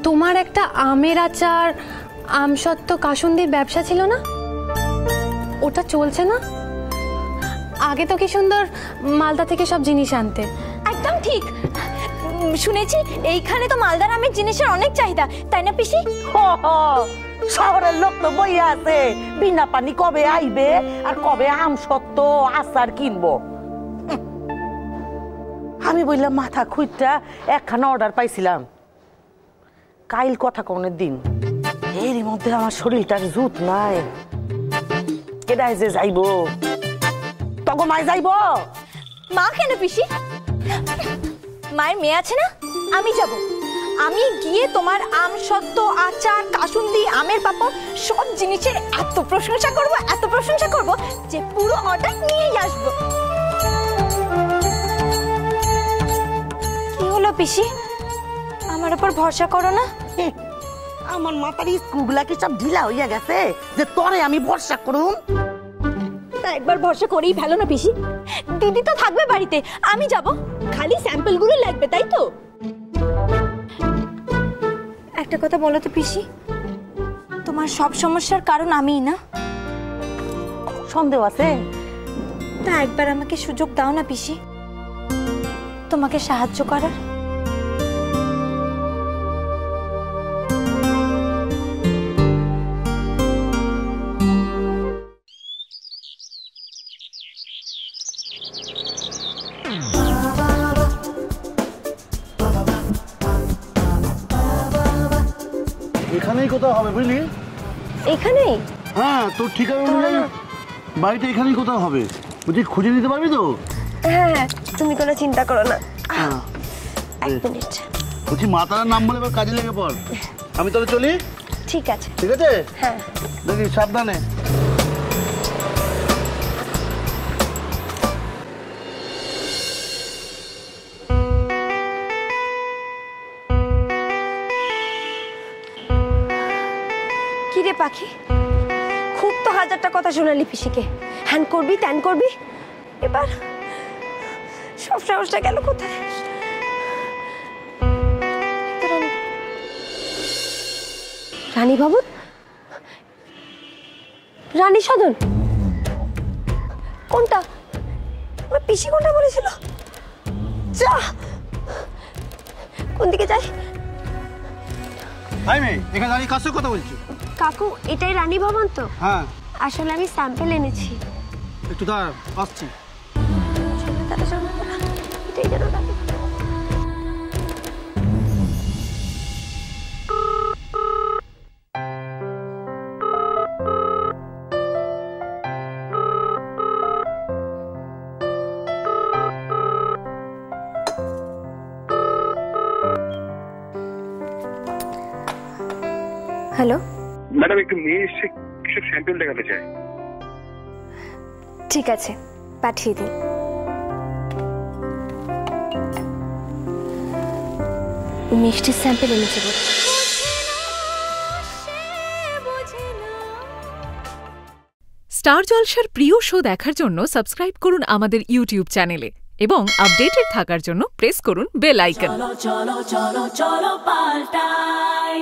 তোমার একটা আমের আচার আমসত্ত্ব কাসুন্দির ব্যবসা ছিল না, ওটা চলছে না? আগে তো কি সুন্দর মালদা থেকে সব জিনিস আনতে। একদম ঠিক শুনেছি, এইখানে তো মালদার আমের জিনিসের অনেক চাহিদা, তাই না পিসি? শহরের লোক তো বইয়া আছে বিনা পানি কবে আইবে আর কবে আমসত্ত্ব আচার কিনবো। আমি বললাম মাথা খুঁজটা একখানা অর্ডার পাইছিলাম, কাইল কথা কনের দিন, এরই মধ্যে আমার শরীরটার জুত নাই। কেডাই যে যাইব? তখন মাই যাইব? মা কেন পিসি? মায়ের মেয়ে আছে না, আমি যাব। আমি গিয়ে তোমার আমসত্ত্ব আচার কাসুন্দি আমের পাপড় সব জিনিসের এত প্রশংসা করব যে পুরো অর্ডার নিয়েই আসবো। কি হলো পিসি, আমার উপর ভরসা করো না? আমার মাথার স্ক্রুগুলা কি সব ঢিলা হইয়া গেছে যে তোরে আমি ভরসা করুম? একবার ভরসা করেই ফেলো না পিসি। দিদি তো থাকবে বাড়িতে, আমি যাব, খালি স্যাম্পল গুলো লাগবে, তাই তো? একটা কথা বলো তো পিসি, তোমার সব সমস্যার কারণ আমিই না? সন্দেহ আছে? তা একবার আমাকে সুযোগ দাও না পিসি, তোমাকে সাহায্য করার। এখানেই কোথাও হবে বুঝলি? এখানেই? হ্যাঁ, তোর ঠিকানা অনুযায়ী বাড়িটা এখানেই কোথাও হবে, বুঝলি? খুঁজে দিতে পারবি তো? হ্যাঁ, তুমি কোনো চিন্তা করো না। এক মিনিট। বলছি মা তারার নাম বলে এবার কাজে লেগে পড়। আমি তাহলে চলি? ঠিক আছে। ঠিক আছে? হ্যাঁ। দেখি সাবধানে। কিরে পাখি, খুব তো হাজারটা কথা শোনালি পিসিকে, হ্যান করবি ত্যান করবি, এবার সব সাহসটা গেল কোথায়? রানী ভবন, রানী সদন, কোনটা? পিসি কোনটা বলেছিল? যা, কোন দিকে যাই? হাই মেয়ে, এখানে দাঁড়িয়ে কার সাথে কথা বলছি? কাকু, এটাই রানী ভবন তো? হ্যাঁ। আসলে আমি স্যাম্পল এনেছি। একটু দাঁড়া, আসছি। এটাই যেন রানী। হ্যালো ম্যাডাম, একটু মেয়ে এসে কিছু স্যাম্পল দেখাতে চাই। ঠিক আছে, পাঠিয়ে দিন। মিষ্টির স্যাম্পল এনেছে। স্টার জলসার প্রিয় শো দেখার জন্য সাবস্ক্রাইব করুন আমাদের ইউটিউব চ্যানেলে এবং আপডেটেড থাকার জন্য প্রেস করুন বেল আইকন। চলো চলো চলো চলো পাল্টাই।